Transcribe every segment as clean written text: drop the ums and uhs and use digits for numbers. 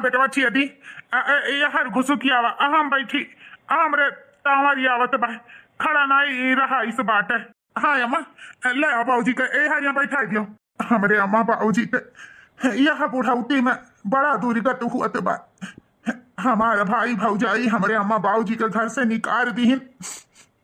बेटवा छियदी यार घुसुकियावा हम बैठी हमरे तावरी आवत बा खड़ा नहीं रहा इस बात है। हाँ अम्मा ले बाबूजी के यहाँ यहाँ बैठा दियो। हमरे अम्मा बाबूजी के यह बुढ़ौती में बड़ा दूरीगत हुआ बा। हमारे भाई भौजाई हमरे अम्मा बाबूजी के घर से निकाल दीहिन।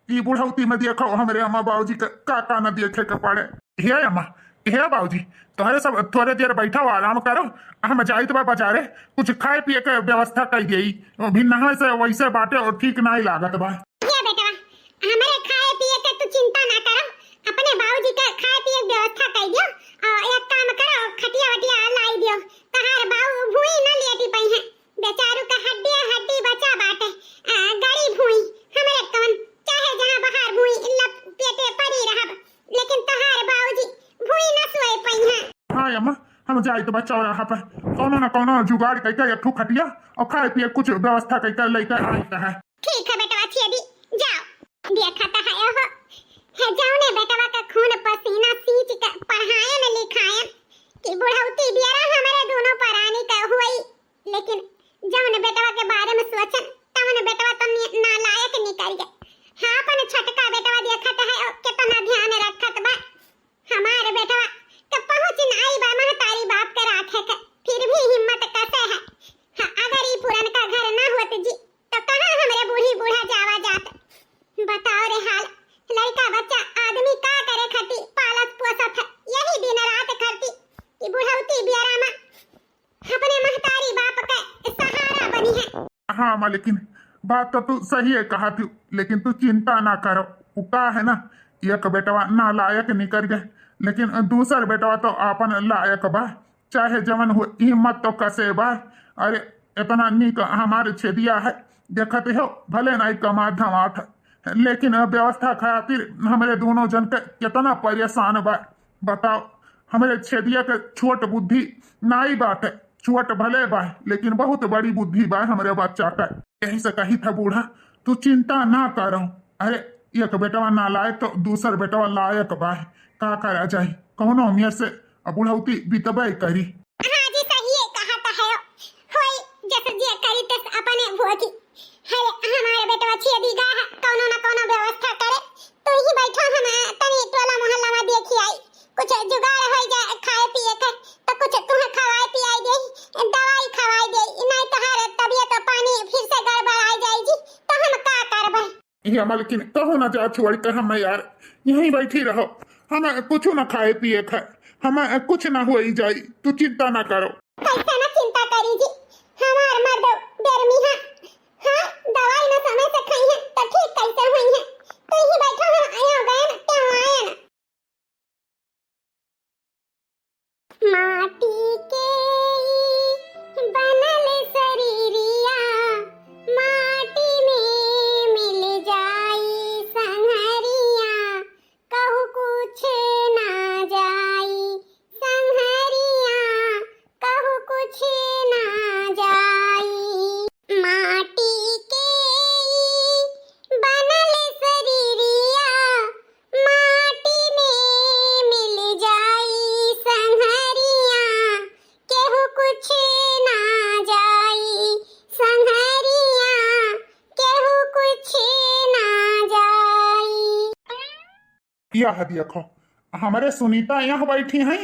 ई बुढ़ौती में देखो हमरे अम्मा बाबूजी के का न देखे के पड़े। हे अम्मा हे बाबूजी तुम्हारे सब थोड़े देर बैठा हो आराम करो। हम जाई तो बाजारे कुछ खाए पिए के व्यवस्था कर दी भी नहा से वैसे बाटे और ठीक नहीं लागत बा। हमारे खाए पिए के तू चिंता ना करो अपने बाबूजी के खाए पिए व्यवस्था कर दियो और एक काम करो खटिया वटिया लाई दियो तहार बाबू भूई न लेटी पई है बेचारू का हड्डी हड्डी बचा बाटे गड़ी भूई हमरे कवन चाहे जहां बाहर भूई लपेटे पड़ी रहब लेकिन तहार बाबूजी भूई न सोए पई है। हां अम्मा हम जाई तो बच्चा रहा पर कोनो ना कोनो जुगाड़ करके एक ठू खटिया और खाए पिए कुछ व्यवस्था करके लेकर आते हैं। ठीक है बेटा अच्छी अभी जाओ देखता है ओहो है जाओ ने बेटवा का खून पसीना सींच के पढ़ाए में लिखाए कि बुढ़ौती बियारा हमारे दोनों परानी का हुई लेकिन जब ने बेटवा के बारे में सोचन तब ने बेटवा तो नालायक निकल गए। हां अपन छटका बेटवा देखत है और कितना ध्यान रखत बा हमारे बेटवा के पहुंच नाई बा महतारी बाप के राखे के फिर भी हिम्मत कैसे है। हां अगर ई पुरन का घर ना होत जी तो कहां हमरे बूढ़ी बूढ़ा जावा जात बताओ रे हाल लड़का बच्चा आदमी का करे खटी पालत पोसत है यही दिन रात करती कि बुढ़ौती बियारा में अपने महतारी बाप के सहारा बनी है। हाँ मां लेकिन बात तो तू सही है कहा तू लेकिन तू चिंता ना करो वो का है ना एक बेटवा ना लायक निकल गए लेकिन दूसर बेटवा तो अपन लायक बा चाहे जवन हो हिम्मत तो कसे बा। अरे इतना नीक हमारे छेदिया है देखते हो भले नहीं कमा धमात है लेकिन व्यवस्था खातिर हमारे दोनों जन के कितना परेशान बा बताओ। हमारे छेदिया के छोट बुद्धि नाई बात है छोट भले बा लेकिन बहुत बड़ी बुद्धि बा हमारे बच्चा का। यही से कही था बूढ़ा तू चिंता ना करो। अरे एक बेटवा ना लायक तो दूसर बेटवा लायक बा का करा जाए कौनो उम्र से बुढ़ौती बीतबे करी। हां जी सही है कहा था है होई जैसे जे करी तस अपने भोगी है हमारे बेटवा छेदी गा कौनो ना कौनो व्यवस्था करे तो ही बैठो हम तनी टोला मोहल्ला में देखी आई कुछ जुगाड़ हो जाए खाए पिए के तो कुछ तुम्हें खवाए पियाई दे दवाई खवाई दे नहीं तो हर तबीयत पानी फिर से गड़बड़ा जाएगी तो हम का करबे। ये मालकिन कहो ना जा छोड़ कर हम यार यहीं बैठी रहो हम कुछ ना खाए पिए खाए हम कुछ ना हो ही जाए तू चिंता ना करो। कैसे ना चिंता करी जी हमार मर्द गर्मी है हां दवाई ना समय से खाई है तो ठीक कैसे हुई है तो ही बैठो हम आया गए ना क्यों आए ना माटी के बनल शरीरिया माटी में मिल जाई संहरिया कहू कुछ ना जाई संहरिया कहू कुछ ना जाई माटी के बनल शरीरिया माटी में मिल जाई संहरिया केहू कुछ ना जाई संहरिया केहू कुछ ना जाई। यह देखो हमारे सुनीता यहाँ बैठी हैं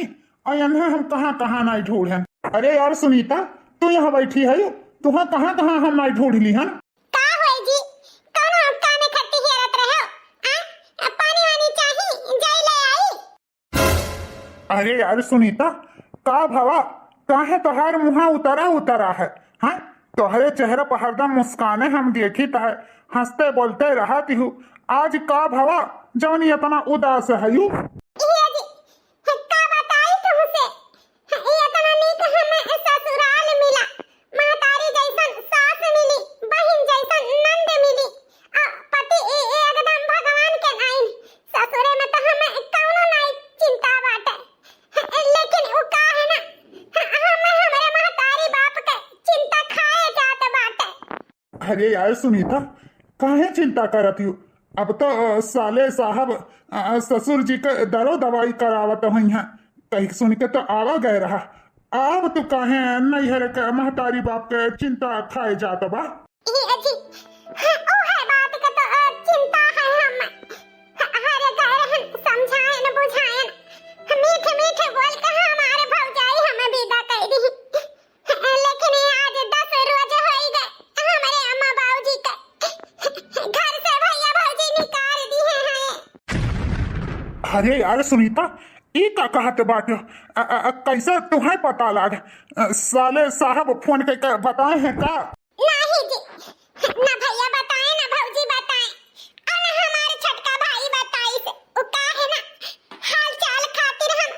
और यहाँ हम कहाँ कहाँ नहीं ढूंढ हैं। अरे यार सुनीता तू यहाँ बैठी है तुहा कहाँ कहाँ हम नहीं ढूंढ ली हैं। का होई जी कौन हफ्ता में खट्टी हेरत रहो आ पानी वानी चाही जाई ले आई। अरे यार सुनीता का भवा काहे तोहार मुहा उतरा है। हाँ तोहरे चेहरे पर हरदम मुस्काने हम देखी है हंसते बोलते रहती हूँ आज का भवा जौन इतना उदास है यू। ये जी का बताई तुमसे ये इतना नीक हम ससुराल मिला महतारी जैसन सास मिली बहन जैसन नंद मिली आ पति एकदम भगवान के नाइन ससुरे में तो हमें कौनो नहीं चिंता बाटे लेकिन वो का है ना हम हमारे महतारी बाप के चिंता खाए जात बाटे। अरे यार सुनीता काहे चिंता करती हूँ अब तो साले साहब ससुर जी के दरो दवाई करावत हुई हैं कहीं सुन के तो आवा गए रहा अब तो कहे नैहर के महतारी बाप के चिंता खाए जात बा। ये अजी ओ है बात का तो चिंता है हम हर घर हम समझाए न बुझाए मीठे मीठे बोल के हमारे भौजाई हमें विदा कर दी, लेकिन आज 10 रोज हो गए हमारे अम्मा बाबूजी का घर से भैया भौजी निकाल दिए हैं। अरे यार सुनीता, ई का कहत बाटे? कैसे तुम्हें पता लाग? साले साहब फोन करके बताए हैं का? नहीं जी, ना भैया बताए ना भौजी बताए और ना हमारे छोटका भाई बताई से वो का है ना हाल चाल खातिर हम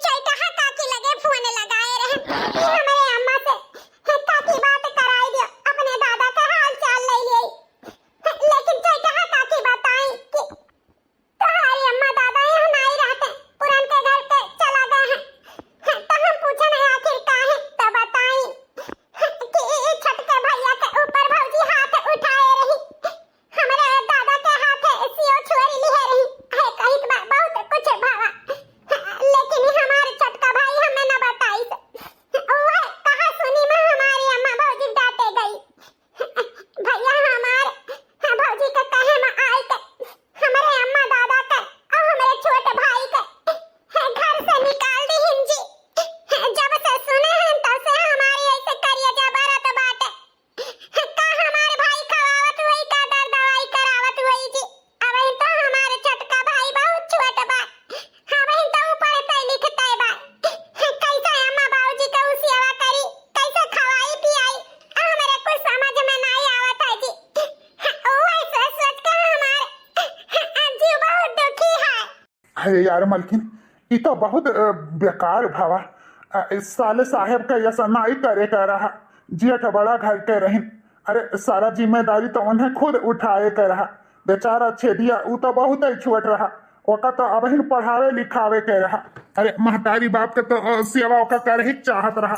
चैतहा काकी लगे फोन लगाए रहे कि हमारे अम्मा से काकी बात कराई दियो, अपने दादा का हाल चाल ले लिए, लेकिन चैतहा काकी बताई कि तुम्हारी अम्मा दादा यहाँ नहीं रहते, पुरान के घर पे चला गए हैं। तो हम पूछे नहीं आखिर का है, तो बताई कि छटके भैया के ऊपर भौजी हाथ उठाए रही, हमारे दादा के हाथ सियो छुरी लिए रही है, कहीं के बहुत कुछ भावा, लेकिन हमारे छटका भाई हमें न बताई से ओए कहा सुनी में हमारी अम्मा भौजी डांटे गई। भैया हमारे भौजी के कहे में आई के हमारे अम्मा दादा के और हमारे छोटे भाई के घर से निकाल दी हिंजी। जब से सुने हैं तब से हमारी ऐसे करिए जबरत बाटे का हमारे भाई खवावत हुई का दर दवाई करावत हुई जी। अब इन तो हमारे छटका भाई बहुत छोट बा, हम इन तो पढ़ते लिखते बा, कैसे अम्मा बाबूजी का सेवा करी, कैसे खवाई पियाई हमारे कुछ समझ में नहीं आवत है जी। ओए सोच सोच के हमारे जीव बहुत दुखी है। अरे यार मलकिन, ई तो बहुत बेकार भावा। साले साहेब का ऐसा नहीं करे का रहा, जेठ बड़ा घर के रहिन। अरे सारा जिम्मेदारी तो उन्हें खुद उठाए के रहा। बेचारा छेदिया ऊ तो बहुत ही छोट रहा, ओका तो अब ही पढ़ावे लिखावे के रहा। अरे महतारी बाप के तो सेवा ओका कर ही चाहत रहा,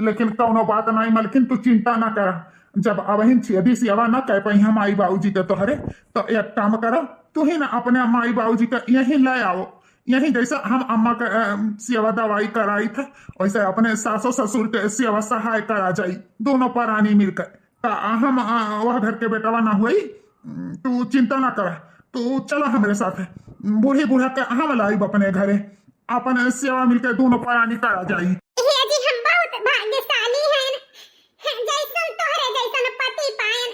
लेकिन कौनो बात नहीं मलकिन, तू चिंता ना कर। जब अब ही छेदी सेवा ना कह पाई हम माई बाबूजी के तोहरे, तो एक काम करो, तू ही ना अपने माई बाबूजी का यही ले आओ। यही जैसा हम अम्मा का सेवा दवाई कराई थे, वैसे अपने सासो ससुर के सेवा सहाय करा जाई, दोनों परानी मिलकर। हम वह घर के बेटवा ना हुई, तू चिंता ना कर। तू चलो हमारे साथ, बूढ़ी बूढ़ा के हम लाई अपने घरे, अपन सेवा मिलकर दोनों परानी करा जाई। ये जी हम बहुत भाग्यशाली हैं, जैसन तोहरे जैसन पति पायन,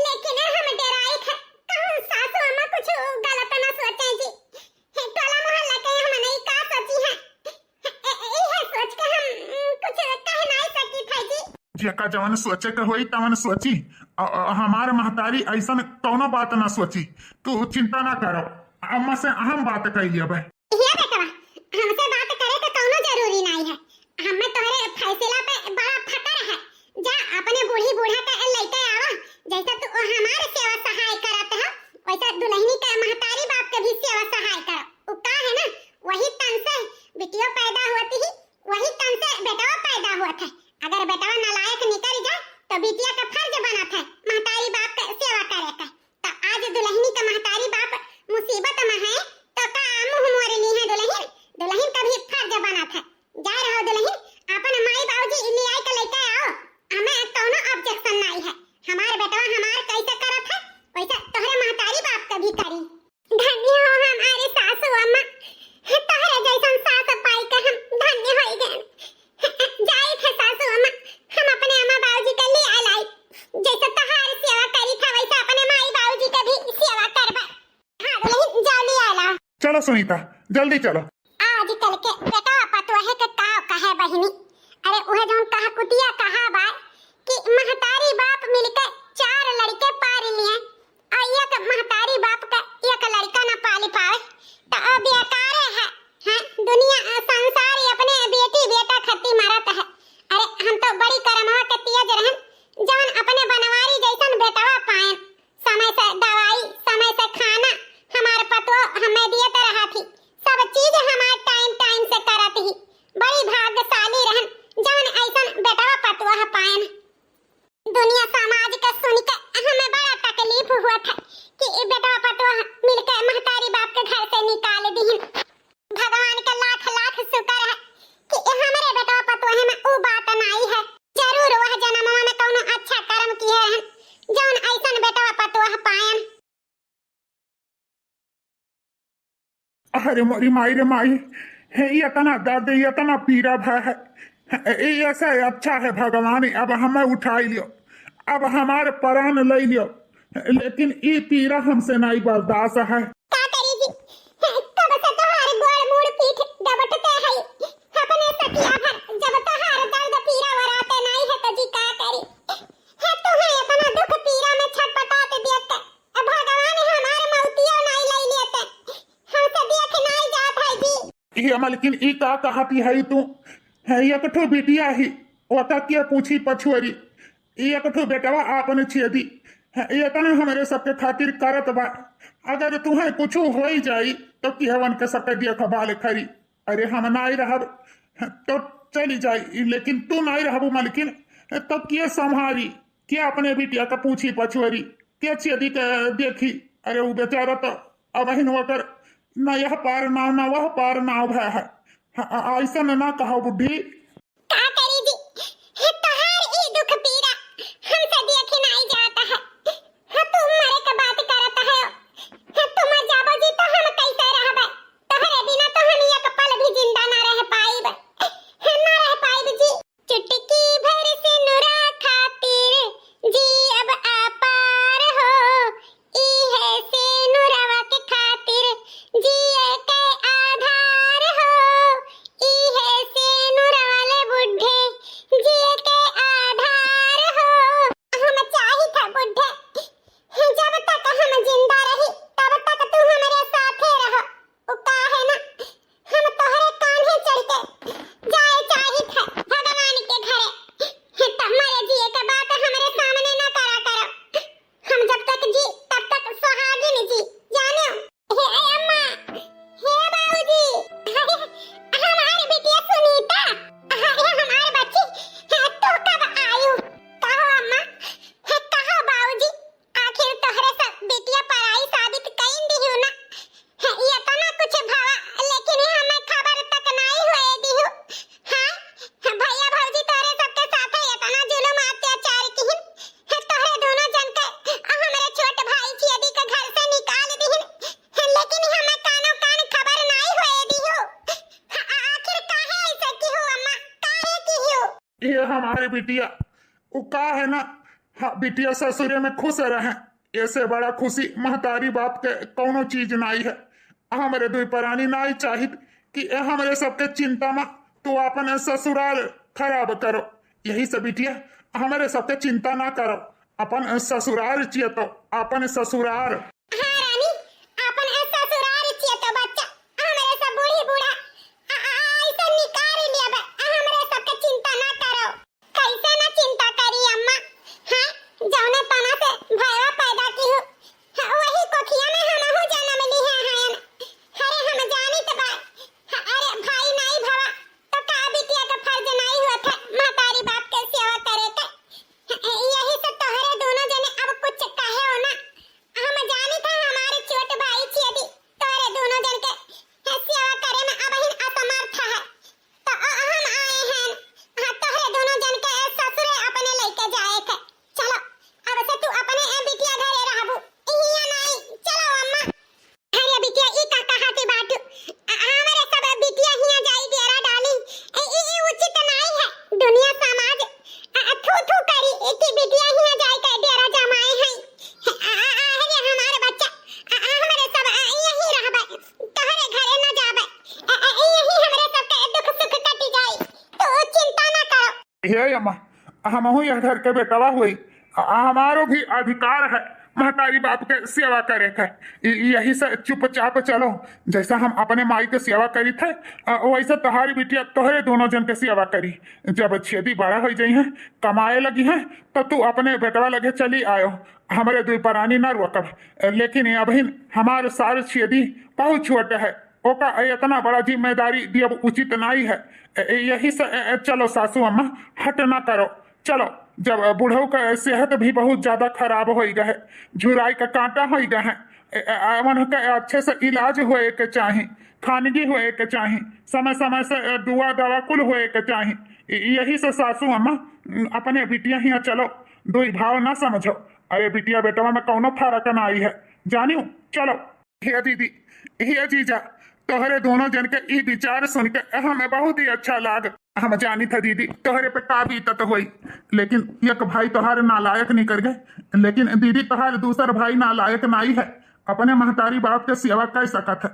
लेकिन हम डराई थे कहूं सासू अम्मा कुछ गलत ना सोचे जी। टोला मोहल्ला के हम नहीं का सोची है, यह सोच के हम कुछ कह नहीं सकी थे जी। जेका जवन सोचे के होई तवन सोची, हमारे महतारी ऐसा कौनो बात ना सोची। तू चिंता ना करो, अम्मा से हम बात कही अब। ये बेटवा हमसे बात करे तो कौनो जरूरी नहीं है, हमें तोहरे फैसला पे बड़ा फकर है। जा अपने बूढ़ी बूढ़ा के लेके आवा, जैसा तू हमारे सेवा सहाय करत है वैसा दुल्हनी के महतारी बाप के भी सेवा सहाय कर। उ का है ना, वही तन से बिटिया पैदा होती ही, वही तन से बेटवा पैदा हुआ था। अगर बेटवा नालायक निकल जाए तो बिटिया का फर्ज बना था महतारी बाप के सेवा करे का। तो आज दुल्हनी का महतारी बाप मुसीबत में है तो का मुंह मोर ली है दुल्हन, दुल्हन का भी फर्ज बना था। जा रहो दुल्हन, अपन माई बाबूजी ले आई के लेके आओ, हमें कोनो ऑब्जेक्शन नहीं है। हमारे बेटवा हमार कैसे करत है वैसा तोहरे महतारी बाप का भी करी। धन्य हो हमारे सासू अम्मा, तोहरे जैसन सास पाई के हम धन्य हो गए। जाई थे सासू अम्मा, हम अपने अम्मा बाबूजी के लिए लाई, जैसे तोहार सेवा करी था वैसा अपने माई बाबूजी के भी सेवा करबा। हां दुल्हन जा ले आला। चलो सुनीता जल्दी चलो। आजकल के बेटा पतोहे के का कहे बहिनी, अरे वह जोन कहा कुतिया कहा बा कि महतारी बाप मिलकर 4 लड़के पाल लिए और एक महतारी बाप का एक लड़का न पाल पावे तो अब बेकार है। हां दुनिया संसार ही अपने बेटी बेटा खत्ती मारत है। अरे हम तो बड़ी करमवा के तेज रहन, जवन अपने बनवारी जैसन बेटवा पाए, समय से दवाई समय से खाना हमारे पतो हमें दिए रहा थी, सब चीज हमारे टाइम टाइम से करत ही। बड़ी भाग्यशाली रहन जवन ऐसन बेटवा पतवा पाए। दुनिया समाज के सुन के हमें बड़ा तकलीफ हुआ था कि अरे मोरी माई रे माई, है ये इतना दर्द, ये इतना पीड़ा भय है। ये ऐसा अच्छा है भगवान, अब हमें उठाई लियो, अब हमारे प्राण ले लियो, लेकिन ये पीड़ा हमसे नहीं बर्दाश्त है। का करी जी, कब से तोहार गोड़ मुड़ पीठ दबटते है अपने सतिया भर, जब तोहार दर्द पीड़ा वराते नहीं है तो जी का करी है। तुम्हें इतना दुख पीड़ा में छटपटाते देख के भगवान हमारे मौतियो नहीं ले लेते, हमसे देख नहीं जात है जी। ये मलकिन ई का कहती है तू, है एक ठो बिटिया ही ओता के पूछी पछुअरी, एक ठो बेटवा आपने छेदी ये तना हमारे सबके खातिर करत बा। अगर तुम्हें कुछ हो ही जाई तो किहवन के सबके देख बाल खरी। अरे हम नहीं रहब तो चली जाई, लेकिन तू नहीं रहबू मलकिन तो के संभारी, क्या अपने बिटिया का पूछी पछुअरी, के छेदी के देखी। अरे वो बेचारा तो अब होकर न यह पार नाव न वह पार नाव है। ऐसा ना कहो बुढ़ी। का करी जी, तोहार ई दुख पीड़ा हमसे देख नहीं जाता है। तुम मरे के बात करत है, तुम जाबो जी तो हम कैसे रहबे, तोहरे बिना तो हम एक पल भी जिंदा ना रह पाइब, ना रह पाइब जी। चुटकी भर से नुरा खातिर जी अब आपार हो, ई है से नुरवा के खातिर जी के आधार हो, ई है से नुरवाले बुढ़े जी के आधार हो। हम चाही था बुढ़े, जब तक हम जिंदा रही तब तक तू हमारे साथे रहो। उ का है ना, हम तोहरे कान्हे चढ़ के जाए चाही था भगवान के घरे, तब मरे जिए के बात हमारे सामने ना करा करो। हम जब तक जी तब तक सुहागिन जी, जानो। हे अम्मा, हे बाबूजी, हमारी बिटिया सुनीता, हमारे बच्ची तो कब आयु, कहो अम्मा, कहो बाबूजी, आखिर तोहरे सब बिटिया पराई साबित कईन दिहु ना। ये तो ना कुछ भावा, लेकिन हमें खबर तक नहीं हुए दिहु। हां भैया भौजी तोरे सबके साथे इतना जुल्म अत्याचार किहिन, तोहरे दोनों जन के हमारे छोट भाई छियदी के घर से निकाल दिहिन, लेकिन हमें कानो कान खबर नहीं हुए दिहु। आखिर काहे ऐसा किहु अम्मा, काहे किहु? ये हमारे बिटिया वो का है ना, हाँ बिटिया ससुरे में खुश रहे, ऐसे बड़ा खुशी महतारी बाप के कौनो चीज नहीं है। हमारे दुई प्राणी नहीं चाहित कि हमारे सबके चिंता में तू अपन ससुराल खराब करो। यही सब बिटिया हमारे सबके चिंता ना करो, अपन ससुराल चिए तो अपन ससुराल। हाँ रानी, अपन ससुराल चिए तो बच्चा हमारे सब बूढ़ी बूढ़ा ऐसा निकाल लिया, हमारे सबके चिंता ना करो। कैसे ना चिंता करी अम्मा, हाँ जौने तना से भयवा पैदा की हो, वही कोखिया में हमहु जन्म ली है। अरे हम जानी तो बात, अरे भाई नहीं भवा तो का बिटिया का फर्ज नहीं हुआ था महतारी बाप के सेवा करे के। यही तो तोहरे दोनों जने अब कुछ कहे हो ना, हम जानी था हमारे छोट भाई छियदी तोहरे दोनों जन के सेवा करे में अब ही असमर्थ है, तो हम आए हैं तोहरे दोनों जन के ससुरे अपने लेके जाए थे। चलो अब से तू अपने बिटिया घरे रहबू, इहिया नहीं, चलो अम्मा। अरे बिटिया ई का कहती बाटू, हमारे सब बिटिया हिया जाई डेरा डाली, ई उचित नहीं है। दुनिया समाज थू थू करी कि बिटिया हिया जाई के डेरा जमाए हैं। अरे हमारे बच्चा हमारे सब यही रहबे, तोहरे घरे न जाबे, यही हमरे सबके दुख सुख कटी जाई, तो चिंता न करो। हे अम्मा, हमहू यह घर के बेटवा हुई, हमारो भी अधिकार है महतारी बाप के सेवा करे के। यही से चुपचाप चलो, जैसा हम अपने माई के सेवा करी थे वैसा तोहारी बिटिया तोहरे दोनों जन के सेवा करी। जब छेदी बड़ा हो जाई है, कमाए लगी है, तो तू अपने बेटवा लगे चली आयो, हमारे दुई प्राणी न रोकब। लेकिन अभी हमारे सारे छेदी बहुत छोटे है, ओका इतना बड़ा जिम्मेदारी दिया उचित नहीं है। यही से चलो सासू अम्मा हट ना करो, चलो। जब बूढ़ों का सेहत भी बहुत ज्यादा खराब हो गया है, झुराई का कांटा हो गया है, मन का अच्छे से इलाज होए के चाही, खानगी होए के चाही, समय समय से दुआ दवा कुल होए के चाही। यही से सासू अम्मा अपने बिटिया ही चलो, दुई भाव ना समझो। अरे बिटिया बेटवा में कौनो फर्क ना आई है, जानियो। चलो हे दीदी, हे जीजा, तोहरे दोनों जन के ई विचार सुन के हमें बहुत ही अच्छा लाग। हम जानी था दीदी तोहरे पे का बीतत हुई, लेकिन एक भाई तोहार नालायक नहीं कर गए। लेकिन दीदी तोहार दूसर भाई नालायक नहीं है, अपने महतारी बाप के सेवा कर सकत है।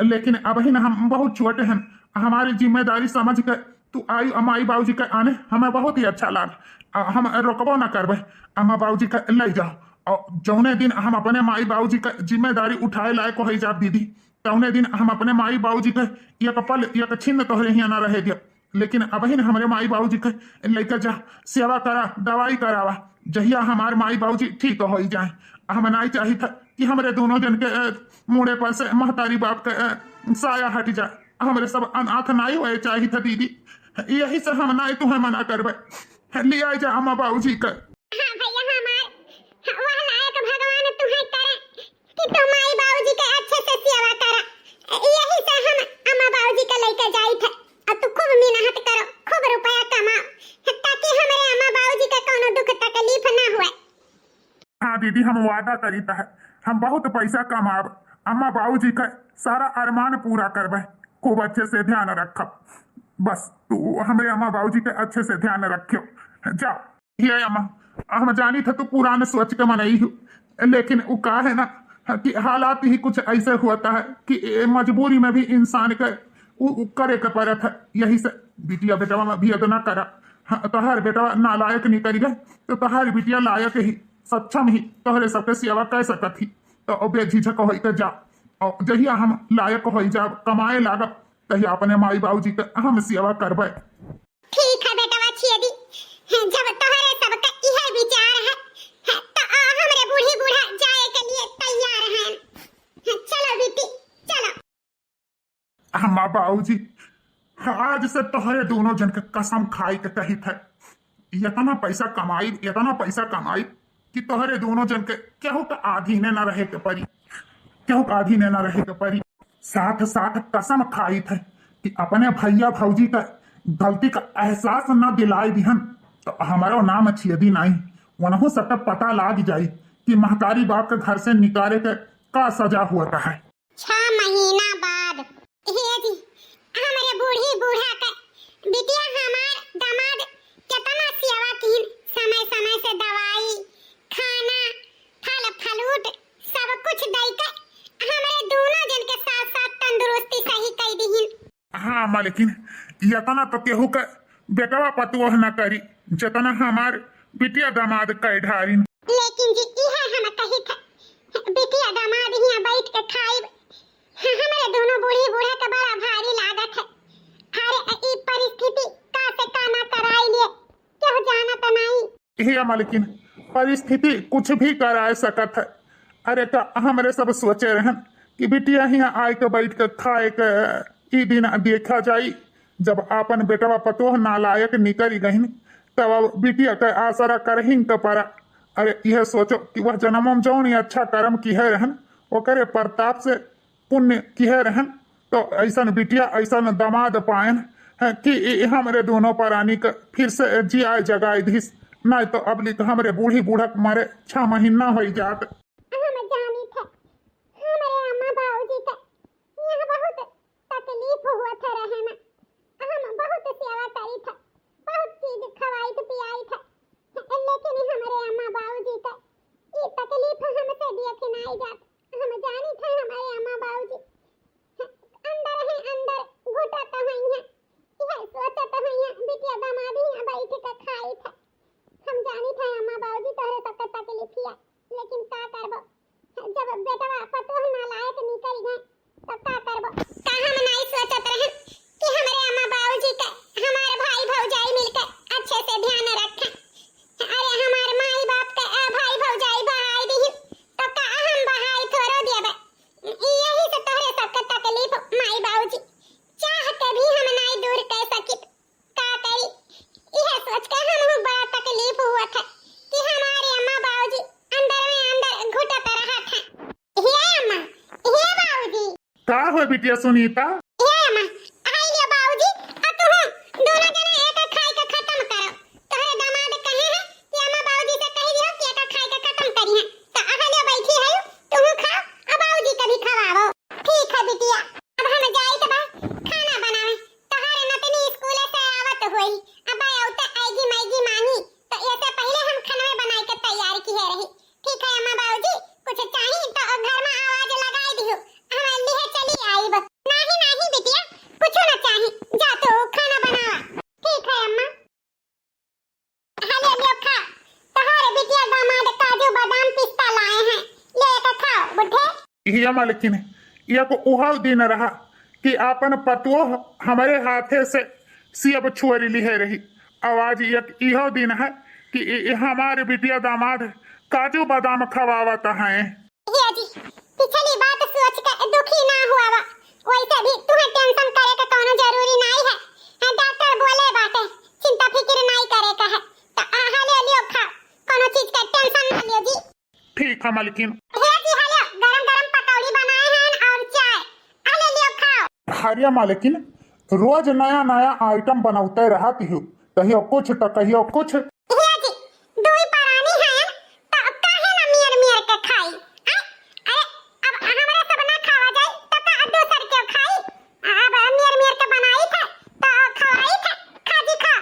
लेकिन अब ही हम बहुत छोटे हैं, हमारी जिम्मेदारी समझ के तू आई अमाई बाबूजी के आने हमें बहुत ही अच्छा लाग। हम रोकबो न करबे, अम्मा बाबूजी के ले जाओ, और जौने दिन हम अपने माई बाबूजी का जिम्मेदारी उठाए लायक हो जाब दीदी, तौने दिन हम अपने माई बाबूजी के एक पल एक छिन्न तोहरे हियां न रहे दिया। लेकिन अब ही हमारे माई बाबूजी के लेकर जा, सेवा करा, दवाई करावा, जहिया हमारे माई बाबूजी ठीक हो ही जाए। हम नहीं चाहिए था कि हमारे दोनों जन के मुड़े पर से महतारी बाप के साया हट जाए। हमारे सब अनाथ नहीं हुए चाहिए था दीदी, यही से हम नहीं तुम्हें मना करबे। लिया जा अम्मा बाबूजी का। हाँ भैया हमार वह लायक भगवान तुम्हें करे कि तुम माई बाबूजी के अच्छे से सेवा करा, यही से हम अम्मा बाबूजी का लेकर जाई थे। अब तू खूब मेहनत करो, खूब रुपया कमाओ, ताकि हमारे अम्मा बाबूजी का कोनो दुख तकलीफ ना हुए। हाँ दीदी हम वादा करीता है, हम बहुत पैसा कमाब, अम्मा बाबूजी का सारा अरमान पूरा करबे, खूब अच्छे से ध्यान रखब। बस तू हमारे अम्मा बाबूजी के अच्छे से ध्यान रखियो। जाओ ये अम्मा, हम जानी था तू पुराने सोच के मनाई हूँ, लेकिन वो का है ना कि हालात ही कुछ ऐसे होता है कि मजबूरी में भी इंसान के उ करे के पड़त है। यही से बिटिया बेटवा में भेद ना करा। तोहर बेटवा नालायक नहीं करी गए तो तोहर बिटिया लायक ही सक्षम ही तोहरे सबके सेवा कर सकत ही। तो बेझिझक हो के जा, और जहिया हम लायक हो जा कमाए लागब तहिया अपने माई बाबूजी के हम सेवा करबे। ठीक है बेटवा छियदी, जब तोहरे सबका यह विचार है तो हमरे बूढ़ी बूढ़ा जाए के लिए तैयार हैं। चलो बेटी चलो। अम्मा बाबूजी आज से तोहरे दोनों जन के कसम खाई के कही थे, इतना पैसा कमाई कि तोहरे दोनों जन के केहू के आधीने न रहे के परी, केहू के आधीने न रहे के परी। साथ साथ कसम खाई थे कि अपने भैया भौजी का गलती का एहसास न दिलाई दिहन तो हमारो नाम छियदी नहीं, वनहु सबका पता लाग जाई कि महतारी बाप के घर से निकाले के का सजा हुआ है। 6 महीना बाद हे जी हमारे बूढ़ी बूढ़ा का बिटिया हमार दामाद कितना सेवा कीन, समय समय से दवाई खाना फल फ्रूट सब कुछ दई के हमारे दोनों जन के साथ साथ तंदुरुस्ती सही कर दीहिन। हाँ मां, लेकिन इतना तो केहू का बेटवा पतुह न करी जितना हमार बिटिया दामाद कर ढारिन। लेकिन जी यह हम कही था बिटिया दामाद हियां बैठ के खाइब, हमारे दोनों बूढ़ी बूढ़ा का बड़ा भारी लागत है। अरे ई परिस्थिति का से का ना कराई लिए क्यों जाना तो नहीं। हे अम्मा, लेकिन परिस्थिति कुछ भी करा सकत है। अरे का हमरे सब सोचे रहन कि बिटिया हियां आए के बैठ के खाए के ई दिन देखा जाई, जब आपन बेटवा पतोह नालायक निकल गहिन तब अब बिटिया के आसरा करहिन के परा। अरे यह सोचो कि वह जन्मों जौन ही अच्छा कर्म किए रहन ओकरे प्रताप से पुण्य किए रहन तो ऐसा बिटिया ऐसा दामाद पायन कि हमरे दोनों प्राणी के फिर से जिया जगाए दिस, नहीं तो अब लिख हमरे बूढ़ी बूढ़क मारे 6 महीना हो जात। हम जानी थे हमारे अम्मा बाबूजी का यह बहुत तकलीफ हुआ था रहना, हम बहुत सेवा करी था, बहुत चीज खवाई थी पियाई था, लेकिन हमारे अम्मा बाबूजी का ये तकलीफ हमसे देख नहीं जात। हम जानी थे हमारे अम्मा बाबूजी अंदर है अंदर घुटत हैं, यह सोचत हैं बिटिया दामाद ही बैठ के खाई था। हम जानी थे अम्मा बाबूजी तोहरे सबका तकलीफ है, लेकिन का करबो जब बेटवा पतोह नालायक निकल गए तो का करबो। का हम नहीं सोचत रहे कि हमारे अम्मा बाबूजी का हमारे भाई भौजाई मिलकर अच्छे से ध्यान रखें। अरे हमारे माई बाप का भाई भौजाई बहाई दी तो का हम बहाई थोड़ा देबे, यही से तोहरे सबका तकलीफ माई बाबूजी चाह के भी हम नहीं दूर कर सकित। का करी यह सोच के हम बड़ा तकलीफ हुआ था कि हमारे अम्मा बाबूजी अंदर में अंदर घुटत रहा था। हे अम्मा, हे बाबूजी। का हो बिटिया सुनीता? हे अम्मा, आई ले बाबूजी, अब तुम दोनों जने एक खाई के खत्म करो। तोहरे दामाद कहे है कि अम्मा बाबूजी से कह दियो कि एक खाई के खत्म करी है, तो अहले बैठी है तुम खाओ और बाबूजी के भी खवाओ। ठीक है बिटिया, अब हम जाए ये मालकिन एक उहा दिन रहा कि आपन पतुओ हमारे हाथे से सियब छुअरी लिहे रही। आवाज एक इहो दिन है कि हमारे बिटिया दामाद काजू बादाम खवावत हैं। हिया जी पिछली बात सोच कर दुखी ना हुआ वा, वैसे भी तुम्हें टेंशन करे का कोनो जरूरी नहीं है। डॉक्टर बोले बाटे चिंता फिक्र नहीं करे का है, तो आहा ले लियो खा, कोनो चीज का टेंशन ना लियो जी। ठीक है मालकिन। हिया जी हालो गरम गरम पकौड़ी बनाए हैं और चाय, आ ले लियो खाओ। हरिया मालकिन रोज नया नया आइटम बनाते रहती हूँ, कहियो कुछ तो कहियो कुछ। हिया जी दुई परानी हैं तो काहे ना मियर मियर के खाई। अरे अब हमरा सब ना खावा जाए तो का दूसर के खाई। अब मियर मियर के बनाई थे तो खवाई थे, खा जी खा।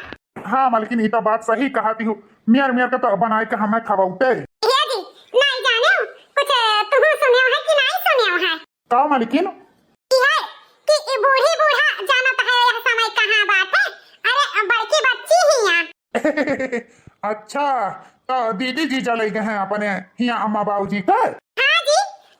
हाँ मालकिन ये तो बात सही कहती हूँ, मियर मियर के तो बनाए के हमें खवाते। हिया जी नहीं जाने कुछ तुम सुनियो है कि नहीं सुनियो है? का मालकिन? ये कि ई बूढ़ी बूढ़ा जानत है यह समय कहाँ बात है। अरे बड़की बच्ची ही यहाँ। अच्छा तो दीदी जी चले गए हैं अपने यहाँ अम्मा बाबूजी का। हाँ जी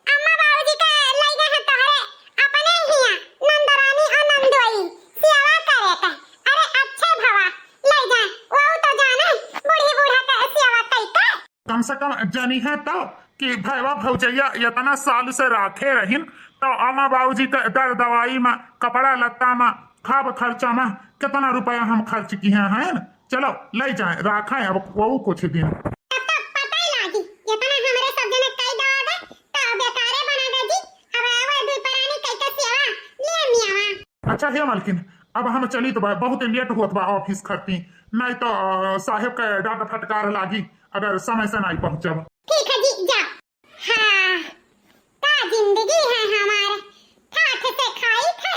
अम्मा बाबूजी का लई गए हैं तोहरे अपने हिया नंदरानी और नंदोई सेवा करे का। अरे अच्छे भवा लई जाए, वो तो जाने बूढ़ी बूढ़ा का सेवा कई का। कम से कम जानी है तो कि भैया भौजैया इतना साल से राखे रहीन, तो अम्मा बाबूजी का दर दवाई में कपड़ा लत्ता में खाब खर्चा में कितना रुपया हम खर्च किए हैं। चलो ले जाए राखा है अब वो कुछ दिन। तब तक पता ही लागी इतना हमरे सब जने कई दवागा तो बेकारे बनागा जी। अब आवा दुई परानी कई का सेवा ले मियावा। अच्छा है मालकिन अब हम चली तो बहुत लेट हुआ बा ऑफिस खरती, नहीं तो साहेब का डांट फटकार लागी अगर समय से नहीं पहुंचब। ठीक है जी जाओ। हाँ का जिंदगी है हमारे, ठाठ से खाई थे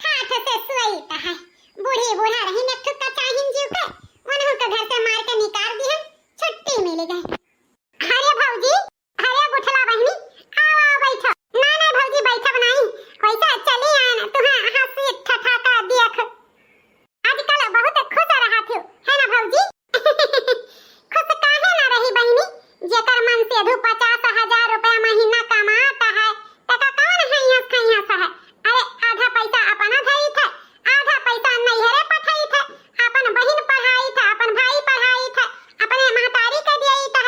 ठाठ से सोई है। बूढ़ी बूढ़ा रही ने ठुका चाहिन जीव के उन्हों के घर से मार के निकाल दी है, छुट्टी मिल गई। अरे भौजी अरे गुठला बहनी आओ आओ बैठो। ना ना भौजी बैठब नहीं, वैसा चली आना तुम्हें हंसी ठठाका देख आजकल बहुत खुश रहा थी है ना भौजी। खुश काहे ना रही बहनी, जेकर मन से धू 50,000 रुपया महीना कमाता है तका कौन है यहाँ खैया सा है। अरे आधा पैसा अपना धई थे, आधा पैसा नैहरे पठाई थे, अपन बहिन पढ़ाई थे, अपन भाई पढ़ाई थे, अपने महतारी के दिए थे।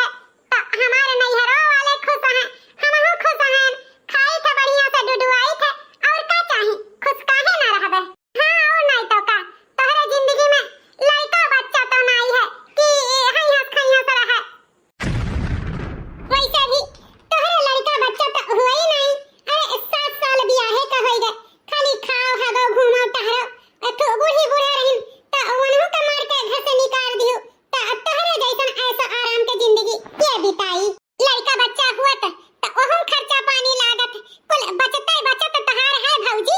तो हमारे नैहरों वाले खुश हैं, हमहु खुश हैं, खाई थे बढ़िया से डुडुआई थे, और का चाही खुश काहे ना रहबे। हाँ और नहीं तो का तोहरे जिंदगी में लड़का बच्चा तो नहीं है कि हइया खइया से रहे। वैसे भी तोहरे लड़का बच्चा तो हुआ ही नहीं। अरे 7 साल ब्याहे का होई गए, खाली खाओ हगो घूमो टहरो। तो बूढ़ी बूढ़ा रहिन तो उन्हों के मार के घर से निकाल दियो, तो तोहरे जैसन ऐसा आराम के जिंदगी के बिताई। लड़का बच्चा हुआ तो ओहम खर्चा पानी लागत कुल बचते बचत तहार है भौजी।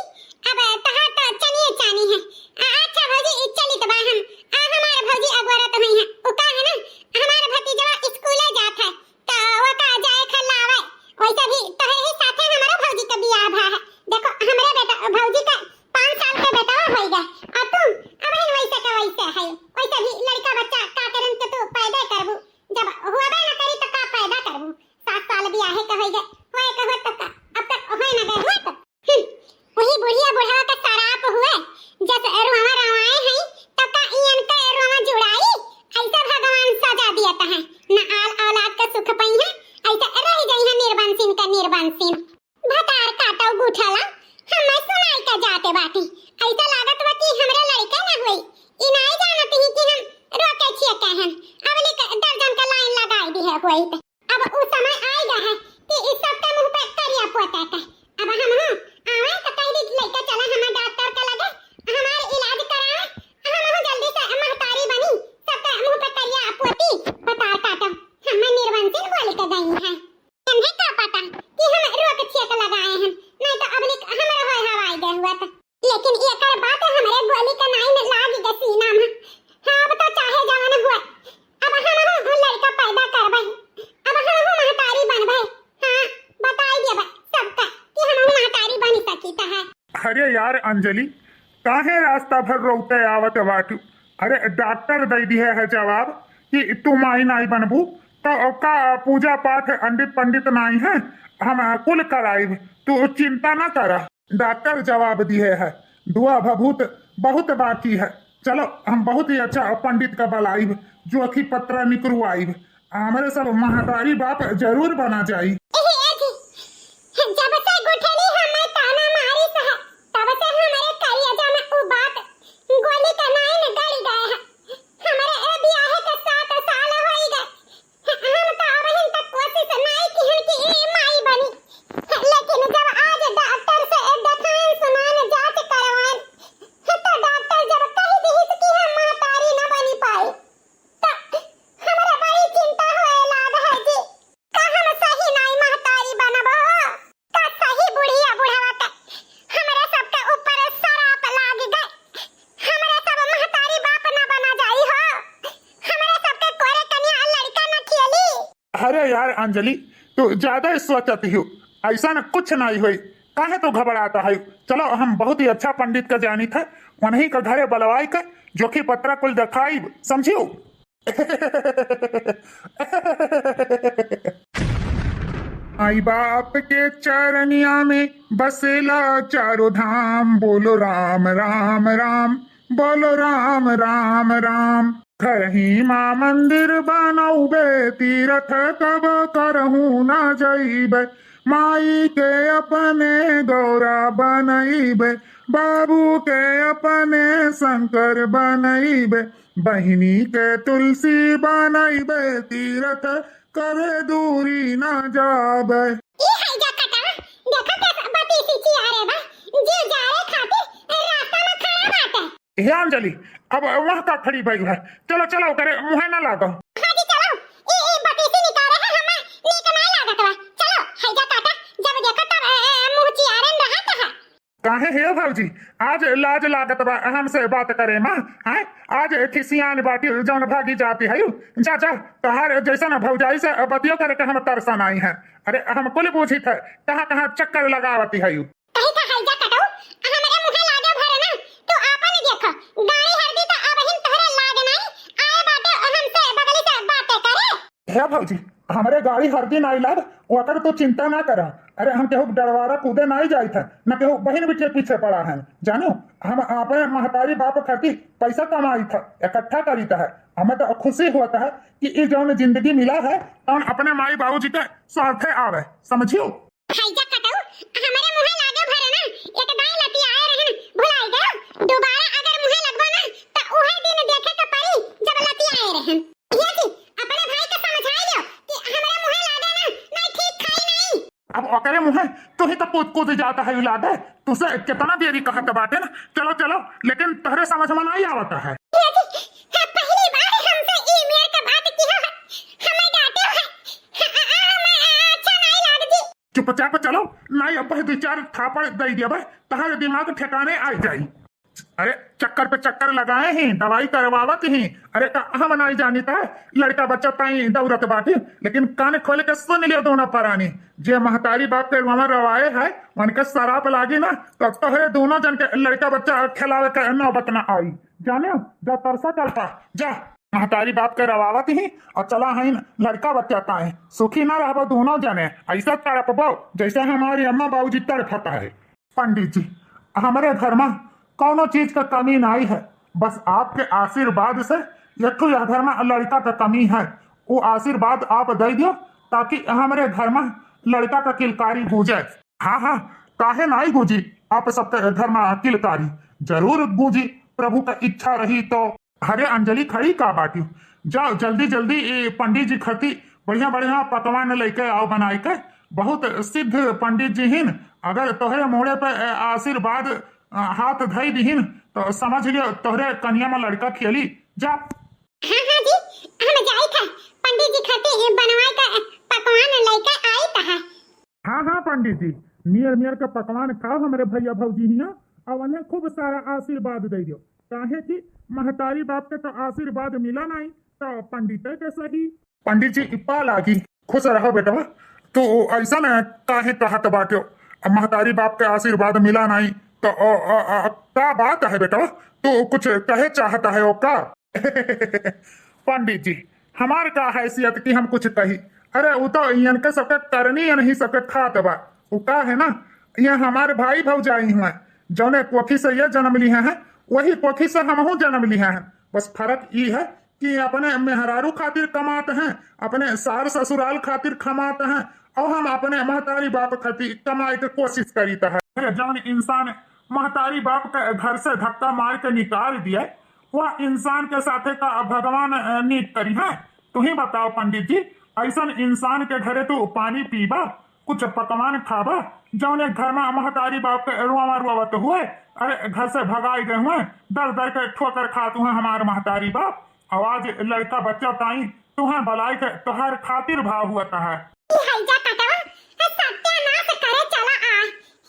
अब तहार तो चनिए चानी है। अच्छा भौजी चली तो हम हमारे भौजी अगवरत हुई है उ का है ना हमारे भतीजा स्कूले जात है तो वो का जाए खलावे। वैसे भी तोहरे ही साथे हमारा भौजी का बियाह भा है। देखो हमरे बेटा भौजी का 5 साल के बेटा हो गया और तुम अब है वैसे का वैसे है। वैसे भी लड़का बच्चा का करन के तू पैदा करबू, जब हुआबे ना करी तो का पैदा करबू। 7 साल ब्याहे का हो गए होए का हो तक अब तक होए ना गए हुआ तो वही बुढ़िया बुढ़ावा का सराप हुए जैसे रुआ रवाए हैं तब का इन का रुआ जुड़ाई। ऐसा भगवान सजा दिया है ना आल औलाद का सुख पई है, ऐसा रह गई है निर्वंशीन का निर्वंशीन। भतार काटो गुठला हम सुनाई का जाते बाटी। ऐसा लागत बा कि हमरा लड़का ना होई, ई नहीं जानत ही कि हम रोके छिए कहन अबले दर्जन का लाइन लगाई दी है होई त। अब उस समय आएगा है कि इस सब का मुंह पे करिया पोता का। अब हम आवे तो कह दी लड़का चला हम डॉक्टर का लगे हमारे इलाज करावे, हम जल्दी से महतारी बनी सबका मुंह पे करिया पोती भतार काटो हम निर्वंशीन बोल के गई है। तुम्हें क्या पता कि हम रोक छिए के लगाए हैं, नहीं तो अबले हमरा होय हवाई गए हुआ था। लेकिन एकर बात हमरे गोली का नाइन लाग गई सीना में। हां अब तो चाहे जवान हुआ अब हम लड़का पैदा करबे, अब हम महतारी बनबे। हां बताई दिया सबका कि हम महतारी बनी सकी त है। अरे यार अंजलि काहे रास्ता भर रोते आवत बाटू। अरे डॉक्टर दे दी है जवाब कि तुम आई नहीं बनबू तो का पूजा पाठ अंडित पंडित नहीं है, हम कुल कराइब, तू चिंता ना कर। डॉक्टर जवाब दिए है, दुआ भभूत बहुत बाकी है। चलो हम बहुत ही अच्छा पंडित का बलाइब, जो अखी पत्र निकलवाइब, हमारे सब महादारी बाप जरूर बना जाई। जब से गुठली हमें ताना मारी सह, तब से हमारे करिया में उ बात गोली का नाइन गड़ गए हैं। हमारे ए ब्याह के 7 साल होई गए, हम तो अबहिन तक कोशिश नहीं की हम की ई माई बनी, लेकिन जब आज डॉक्टर से दिखाएं सुनाने जांच करवाएं, तो डॉक्टर जब कह दी कि हम महतारी न बनी पाई, तो हमारे बड़ी चिंता होए लाग है जी। का हम सही नहीं महतारी बनबो, का सही बुढ़िया बुढ़ावा के हमारे सबके ऊपर सराप लाग गए, हमारे सब महतारी बाप न बना जाई हो, हमारे सबके कोरे कन्या लड़का न खियली। अरे यार अंजलि, तू ज्यादा सोचती हो, ऐसा न कुछ नहीं हुई, काहे तो घबराता है। चलो हम बहुत ही अच्छा पंडित का जानी था, उन्हीं का घरे बलवाई कर जोखी पत्रा कुल दिखाई, समझियो। आई बाप के चरनिया में बसेला चारों धाम, बोलो राम राम राम, बोलो राम राम राम। घर ही माँ मंदिर बनाऊबे, तीरथ कब करहूँ ना जइबे, माई के अपने गौरा बनइबे, बाबू के अपने शंकर बनइबे, बहिनी के तुलसी बनइबे, तीरथ करे दूरी ना जाबे। ई है जा कटा, देखा कैसा बती सी चियारे बा, जी जा रे खाती रास्ता में खड़ा बाटे। हे अंजलि, अब वहाँ का खड़ी भई है, चलो चलो करे मुहे ना लागो। हाँ जी चलो, ई बती सी निकाले है हमें नीक नहीं लागत बा, चलो है जा काटा, जब देखो तब मुंह चियारे रहत है। काहे हे भौजी, आज लाज लागत बा हमसे बात करे माँ, हैं आज खिसियान बाटी जौन भागी जाती है, जा जा तहार जैसा ना भौजाई से बतियो करे के हम तरसन आई हैं। अरे हम कुल पूछी थे कहाँ कहाँ चक्कर लगावती है। कहीं का है जा कटो, हमारे मुंह लागे भरे ना, तो आपन देखो गाड़ी हरदी तो अबहिन तोहरे लाग नहीं आए बाटे, हमसे बगली से बातें करे। हे भौजी, हमारे गाड़ी हरदी नहीं लाग, ओकर तो चिंता ना करा। अरे हम केहू डरवारा कूदे नहीं जाई था, न केहू बहन बिटिया पीछे पड़ा है, जानो हम अपने महतारी बाप खातिर पैसा कमाई था, इकट्ठा करी था है। हमें तो खुशी होता है कि ये जौन जिंदगी मिला है तो अपने माई बाबूजी के स्वार्थे आवे, समझियो। हैजा कटो, हमारे मुंह लागे भरे ना, एक दाई लती आए रहन भुलाई गयो, दोबारा अगर मुंह लगबो ना तो उहे दिन देखे के पड़ी जब लती आए रहन। ये जी अपने भाई के समझाई लियो कि हमारे मुंह लागे ना नहीं ठीक खाई नहीं। अब ओकरे मुहे तू ही तो कूद कूद जाता है लागे, तुसे कितना देरी कहत बाटे ना, चलो चलो, लेकिन तहरे समझ में नहीं आवता है। ये जी पहली बार हमसे ई मेर का बात की हो, हमें डांटे हो, हमें अच्छा नहीं लाग जी। चुपचाप चलो, नहीं अब 2-4 थापड़ दे दिया तहारे दिमाग ठिकाने आ जाई। अरे चक्कर पे चक्कर लगाए हैं, दवाई करवावत ही, अरे हम नहीं जानी था लड़का बच्चा ताई दौरत बाटी, लेकिन कान खोले के सुन लियो दोनों परानी, जे महतारी बाप के वहां रवाए है उनके शराब लागी ना, तो तोहरे दोनों जन के लड़का बच्चा खिलावे के नौबत ना आई, जाने जा तरसा चलता जा महतारी बाप के रवावत ही और चला है लड़का बच्चा ताए, सुखी ना रहो दोनों जने, ऐसा तड़पबो जैसे हमारी अम्मा बाबूजी तड़पता है। पंडित जी, हमारे घर में कौनो चीज का कमी नहीं है, बस आपके आशीर्वाद से यठू यह घर में लड़का का कमी है, वो आशीर्वाद आप दे दियो ताकि हमारे घर में लड़का का किलकारी गूंजे। हाँ हाँ, काहे नहीं गूंजी, आप सबके घर में किलकारी जरूर गूंजी, प्रभु का इच्छा रही तो। अरे अंजलि खड़ी का बाटी, जाओ जल्दी जल्दी पंडित जी खती बढ़िया बढ़िया पकवान लेके आओ बनाई के, बहुत सिद्ध पंडित जी हिन, अगर तोहरे मोड़े पे आशीर्वाद हाथ धई दीहिन तो समझ लियो तोहरे कन्या में लड़का खियली जा। हाँ हाँ जी, हम जाई था पंडित जी खाते बनवाई का पकवान लेके आई था। हाँ हाँ पंडित जी, नियर का पकवान खाओ हमारे भैया भौजी हिया, और उन्हें खूब सारा आशीर्वाद दे दियो, काहे कि महतारी बाप के तो आशीर्वाद मिला नहीं तो पंडित के सही। पंडित जी इप्पा लागी, खुश रहो बेटा, तो ऐसा न काहे कहत बाटो, महतारी बाप के आशीर्वाद मिला नहीं तो क्या बात है बेटा, तो कुछ कहे चाहता है ओ का? पंडित जी हमार का हैसियत कि हम कुछ कही। अरे वो तो इनके सबके करनी या नहीं सबके खात बा। वो का है ना, ये हमारे भाई भौजाई हुए जौने कोखी से ये जन्म लिए हैं, वही कोखी से हमहू जन्म लिए हैं। बस फर्क ये है कि अपने मेहरारू खातिर कमाते हैं, अपने सार ससुराल खातिर कमाते हैं, और हम अपने महतारी बाप खातिर कमाए के कोशिश करीता है। जौन इंसान महतारी बाप के घर से धक्का मार के निकाल दिया, वह इंसान के साथे का भगवान नीत करी है। तू ही बताओ पंडित जी, ऐसा इंसान के घरे तू पानी पीबा, कुछ पकवान खाबा, जौने घर में महतारी बाप के रुआ रुआवत हुए, अरे घर से भगाई गए हुए, दर दर के ठोकर खातू है हमारे महतारी बाप। आवाज लड़का बच्चा ताई तुम्हें भलाई के तोहर खातिर भाव हुआ है। हैजा कटवा सत्यानाश करे चला आ।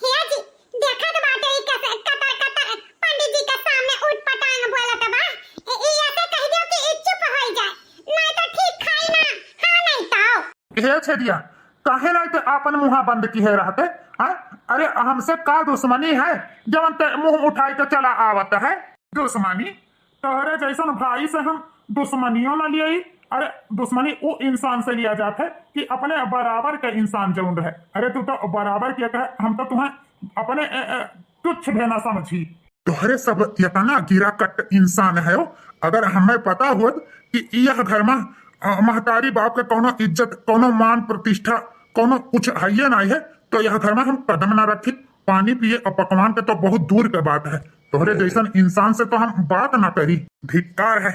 हे जी देखत बाटे ई कैसे कतर कतर पंडित जी के सामने उठ पटांग बोलत बा। ई ऐसे कह दियो कि ई चुप हो जाए, नहीं तो ठीक खाई ना। हां नहीं तो हे छेदिया, काहे ना ते आपन मुंह बंद किए रहते हैं? अरे हमसे का दुश्मनी है जवन ते मुंह उठाई के चला आवत है? दुश्मनी तोहरे जैसन भाई से हम दुश्मनियों न लिए। अरे दुश्मनी वो इंसान से लिया जाता है कि अपने बराबर के इंसान जौन रहे। अरे तू तो बराबर किया कहे, हम तो तुम्हें अपने तुच्छ भेना समझी। तोहरे सब इतना गिरा कट इंसान है। अगर हमें पता हो कि यह घर में महतारी बाप के कोनो इज्जत, कोनो मान प्रतिष्ठा, कोनो कुछ है नहीं है, तो यह घर में हम कदम ना रखी। पानी पिए और पकवान के तो बहुत दूर के बात है। तोहरे जैसन इंसान से तो हम बात ना करी। धिक्कार है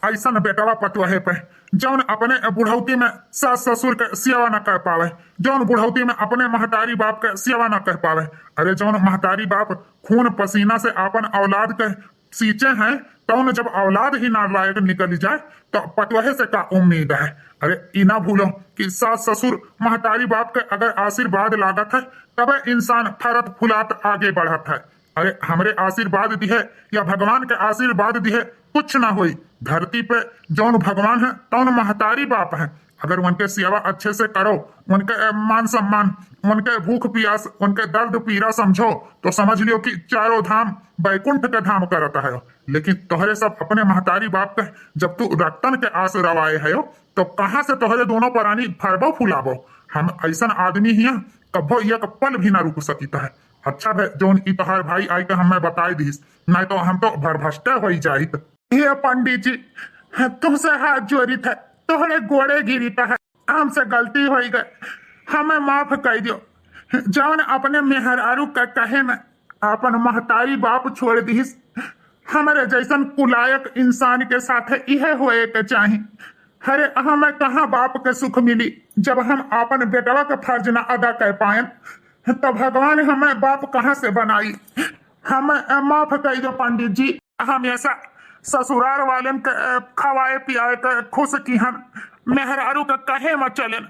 ऐसा बेटवा पतवहे पे जौन अपने बुढ़ौती में सास ससुर के सेवा न कर पावे, जौन बुढ़ौती में अपने महतारी बाप के सेवा न कर पावे। अरे जौन महतारी बाप खून पसीना से अपन औलाद के सींचे हैं, तो जब औलाद ही नालायक निकल जाए तो पतवहे से का उम्मीद है। अरे इना भूलो कि सास ससुर महतारी बाप के अगर आशीर्वाद लागत है, तब इंसान फरत फुलात आगे बढ़त है। अरे हमरे आशीर्वाद दिए या भगवान के आशीर्वाद दिए कुछ ना हुई। धरती पे जौन भगवान है तौन महतारी बाप है। अगर उनके सेवा अच्छे से करो, उनके मान सम्मान, उनके भूख प्यास, उनके दर्द पीड़ा समझो, तो समझ लियो कि चारों धाम बैकुंठ के धाम करता है। लेकिन तोहरे सब अपने महतारी बाप के जब तू रक्तन के आस रवाए है, तो कहाँ से तोहरे दोनों प्राणी फरबो फुलाबो। हम ऐसा आदमी ही कभो एक पल भी ना रुक सकता है। अच्छा है जोन इतहार भाई आई के हमें बताई दीस, नहीं तो हम तो भरभष्टे हो जाइत। ये पंडित जी तुमसे हाथ जोड़ी था, तोहरे गोड़े गिरी है, हमसे गलती हो गई, हमें माफ कर दियो। जौन अपने मेहरारू का कहे में अपन महतारी बाप छोड़ दीस, हमारे जैसन कुलायक इंसान के साथ यह होए के चाही। अरे हमें कहाँ बाप के सुख मिली जब हम अपन बेटवा का फर्ज न अदा कर पाए, तो भगवान हमें बाप कहाँ से बनाई। हमें माफ कर दो पंडित जी। हमेशा ससुराल वाले के खवाए पियाए के खुश की हम मेहरारू के कहे में चलन,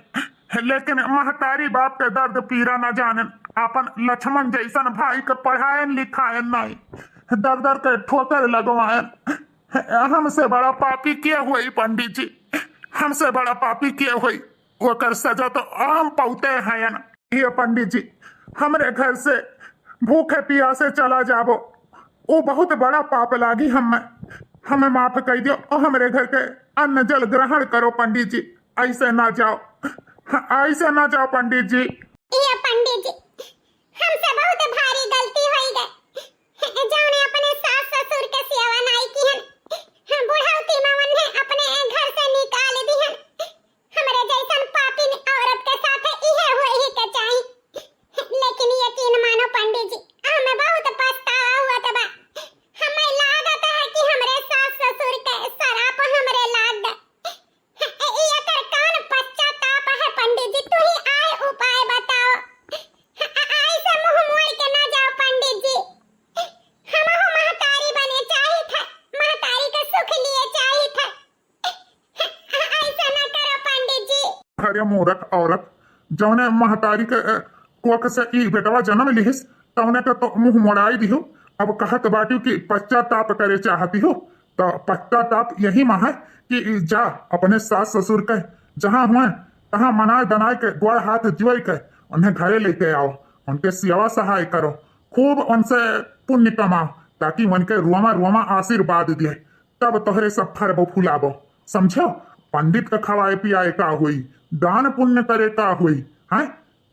लेकिन महतारी बाप के दर्द पीड़ा न जानन। अपन लक्ष्मण जैसन भाई के पढ़ाएन लिखाएन नहीं, दर दर के ठोकर लगवाएन। हमसे बड़ा पापी किया हुई पंडित जी, हमसे बड़ा पापी किया हुई, वो कर सजा तो हम पौते हैं। ये पंडित जी हमरे घर से भूखे पियासे चला जाबो, वो बहुत बड़ा पाप लागी। हमें माफ कर दियो और हमरे घर के अन्न जल ग्रहण करो पंडित जी। ऐसे ना जाओ, ऐसे ना जाओ पंडित जी। ये पंडित जी हमसे बहुत भारी गलती हो गई, जौने अपने सास ससुर के सेवा नहीं की है, हम बुढ़ौती मवन ने अपने घर से निकाल दी है। हमरे जैसन पापी औरत के साथ इहे हो ही के चाहिए। लेकिन यकीन मानो पंडित जी, हमें बहुत पछतावा हुआ तबा। हमें लागत है कि हमरे सास ससुर के सराप हमरे लाग गए। ये कर कौन पश्चाताप है पंडित जी, तू ही आए उपाय बताओ। ऐसे मुंह मोड़ के ना जाओ पंडित जी, हम हो महतारी बने चाहिए था, महतारी का सुख लिए चाहिए था। ऐसा ना करो पंडित जी। अरे मूर्ख औरत, जौने महतारी के कोख से ई बेटवा जन्म लिहिस, तौने के तो मुंह मोड़ाई दिहो। अब कहत बाटी कि पश्चाताप करे चाहती हो, तो पश्चाताप यही माँ है कि जा अपने सास ससुर के जहाँ हुए तहाँ मनाए दनाए के गोड़ हाथ जोड़ के उन्हें घरे लेके आओ, उनके सेवा सहाय करो, खूब उनसे पुण्य कमाओ, ताकि उनके रुआमा रुआमा आशीर्वाद दिए, तब तोहरे सब फरबो फुलाबो। समझो, पंडित का खवाए पियाए का हुई, दान पुण्य करे का हुई है,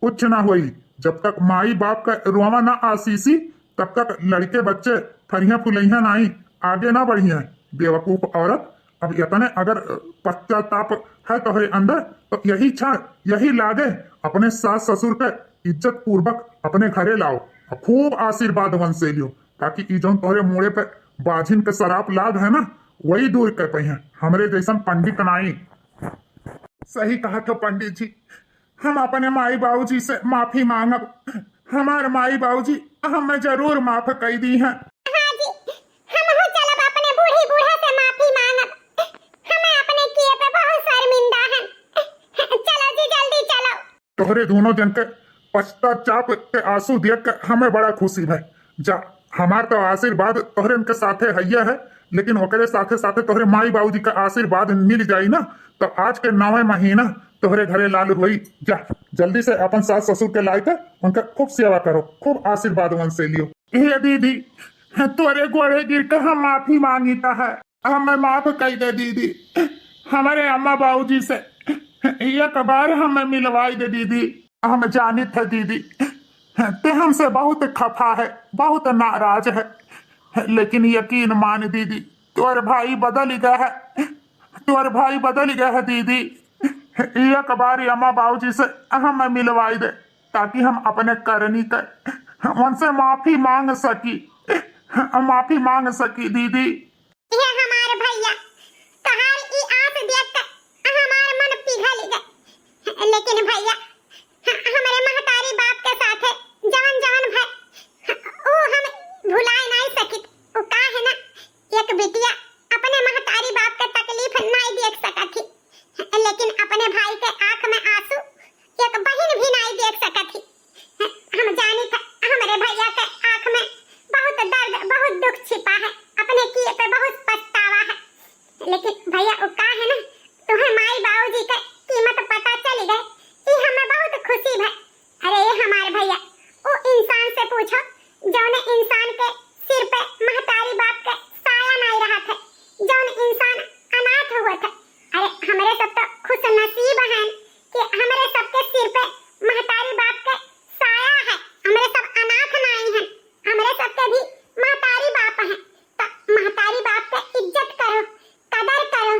कुछ ना हुई। जब तक माई बाप का रोवा ना आशीषी तब तक लड़के बच्चे फरिया फुलैया नाई आगे ना बढ़िया। बेवकूफ औरत, अब इतने अगर पश्चाताप है तुम्हारे अंदर तो यही क्षण यही लागे अपने सास ससुर के इज्जत पूर्वक अपने घरे लाओ और खूब आशीर्वाद वन से लियो, ताकि ई जौन तोहरे मुड़े पे बाझिन के शराब लाग है ना वही दूर कर पाई है हमरे जैसन पंडित नाई। सही कहा तो पंडित जी, हम अपने माई बाबूजी से माफी मांगब। हमारे माई बाबूजी हमें जरूर माफ कर दी है। हाँ जी, हम हो चलब अपने बूढ़ी बूढ़ा से माफी मांगब। हमें अपने किए पे बहुत शर्मिंदा हैं। चलो जी जल्दी चलो। तोहरे दोनों जन के पश्चाताप के आंसू देख के हमें बड़ा खुशी है। जा, हमार तो आशीर्वाद तोहरे उनके साथे हैया है, लेकिन ओकरे साथे साथे तोहरे माई बाबूजी का आशीर्वाद मिल जाई ना तो आज के 9वें महीना तोहरे घरे लाल हुई। जा जल्दी से अपन सास ससुर के लाई कर उनका खूब सेवा करो, खूब आशीर्वाद वन से लियो। ये दीदी तोरे गोड़े गिर के हम माफी मांगीता है, हमें माफ कर दे दीदी। हमारे अम्मा बाबूजी से एक बार हमें मिलवाई दे दीदी। हम जानी थे दीदी ते हमसे बहुत खफा है, बहुत नाराज है, लेकिन यकीन मान दीदी तोर भाई बदल गया है, तोर भाई बदल गया है दीदी। एक बार अम्मा बाबूजी से हमें मिलवाई दे ताकि हम अपने करनी कर उनसे माफी मांग सकी, माफी मांग सकी दीदी। ये हमारे भैया कहार ई आस देख कर हमारा मन पिघल गया, लेकिन भैया हमारे महतारी बाप के साथ है जवन जवन भाई वो हम भुलाए नहीं सकी। वो का है ना एक बिटिया अपने महतारी बाप के तकलीफ नहीं देख सका थी, लेकिन अपने भाई के आंख में आंसू एक बहन भी नहीं देख सका थी। हम जानी था हमारे भैया के आंख में बहुत दर्द बहुत दुख छिपा है, अपने किए पे बहुत पछतावा है। लेकिन भैया वो का है ना तुम्हें माई बाबूजी का कीमत पता चल गए, ये हमें बहुत खुशी है। अरे ये हमारे भैया वो इंसान से पूछो जौन इंसान के सिर पे महतारी बाप के साया नहीं रहा था, जौन इंसान अनाथ हुआ था। अरे हमारे सब तो खुश नसीब हैं कि हमारे सबके सिर पे महतारी बाप के साया है, हमारे सब अनाथ नहीं हैं, हमारे सबके भी महतारी बाप हैं। तो महतारी बाप के इज्जत करो, कदर करो,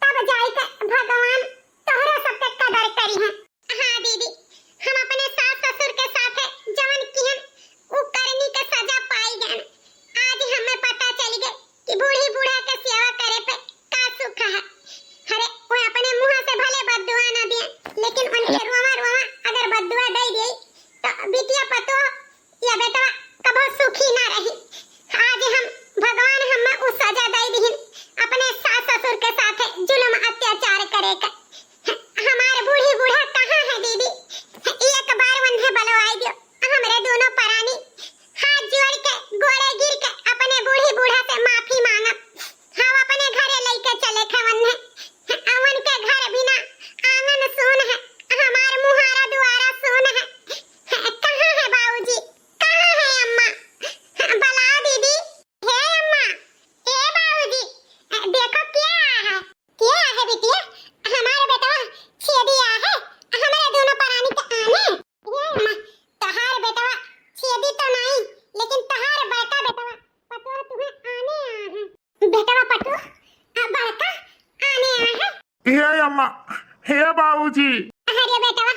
तब जाके भगवान तोहरा सबके कदर करी है। हाँ दीदी, हम अपने सास ससुर के साथ जवन किहन वो करनी के सजा पाई गए। आज हमें पता चल गया कि बूढ़ी बूढ़ा के सेवा करे पे का सुख है। अरे वो अपने मुंह से भले बददुआ ना दिए, लेकिन उनके रोवा रोवा अगर बददुआ दे दी तो बिटिया पतो या बेटा कबो सुखी ना रही। आज हम भगवान हमें उस सजा दे दी अपने सास ससुर के साथ जुल्म अत्याचार करे का। हमारे बूढ़ी बूढ़ा कहाँ है दीदी? एक बार उन्हें बुलवाई दियो, हमरे दोनों परानी हाथ जोड़ के गोड़े गिर के अपने बूढ़ी बूढ़ा से माफी मांगब। हम अपने घरे लेके चले थे उन्हें, उनके घर बिना आंगन सून है, हमारे मुहारा दुआरा सून है। कहाँ है बाबूजी, कहाँ है अम्मा? बुलाओ दीदी। हे अम्मा, हे बाबूजी, देखो क्या है बिटिया? हमारे बेटा छेदी आया है हमारे दोनों परानी के आने। ये अम्मा तहार बेटा छेदी तो नहीं, लेकिन तहार बड़का बेटा पतो तुम्हें आने आया है। बेटा पतो बड़का आने आया है। हे अम्मा, हे बाबूजी। अरे बेटा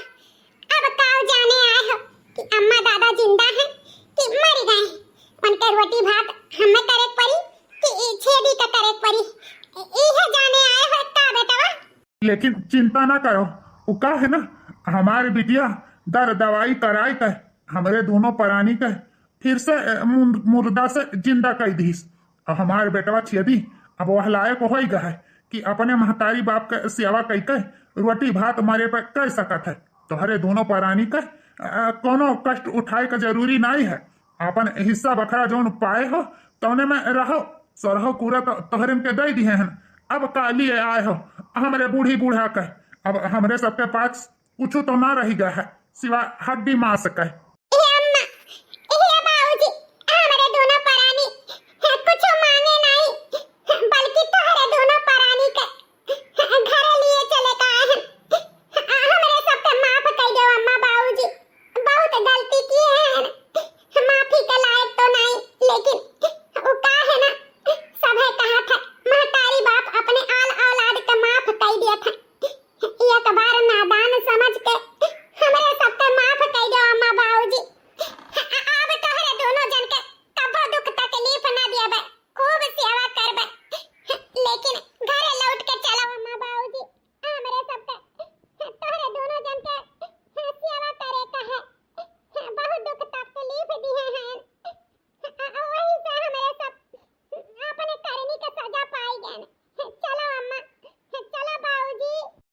अब काऊ जाने आए हो कि अम्मा दादा जिंदा हैं कि मर गए? उनके रोटी भात हमें करे पड़ी कि छेदी का करे पड़ी? यह जाने आए हो का बेटा? लेकिन चिंता ना करो, वो का है ना हमारी बिटिया दर दवाई कराई कर हमारे दोनों परानी के फिर से मुर्दा से जिंदा कर दी। और हमारे बेटवा छेदी अब वह लायक हो गया है कि अपने महतारी बाप के सेवा कई के रोटी भात मारे पर कर सकत है। तो हरे दोनों परानी के कोनो कष्ट उठाए का जरूरी नहीं है। अपन हिस्सा बखरा जोन पाए हो तौने में रहो, सरहो पूरा तो तोहरे के दे दिए हैं। अब का लिए आए हो हमारे बूढ़ी बूढ़ा के? अब हमरे सबके पास कुछ तो ना रही गया है सिवा हड्डी मांस के। कुछ मांगे नहीं, बल्कि तोहरे दोनों परानी के घरे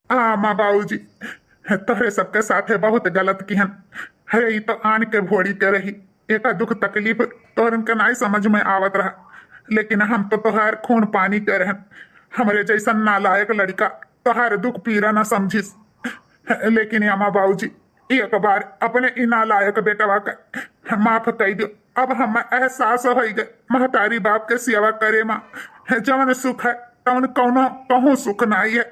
माँ बाबूजी तोहरे सबके साथे बहुत गलत किहन। अरे ई तो आन के भोड़ी के रही, एका दुख तकलीफ तोहरन के नाई समझ में आवत रहा, लेकिन हम तो तोहार खून पानी के रहन। हमरे जैसा नालायक लड़का तोहार दुख पीरा ना समझिस। लेकिन अम्मा बाबूजी एक बार अपने ई नालायक बेटवा का माफ कर दो। अब हम एहसास हो गए महतारी बाप के सेवा करे माँ जवन सुख है तवन कौनो कहूँ सुख नहीं है।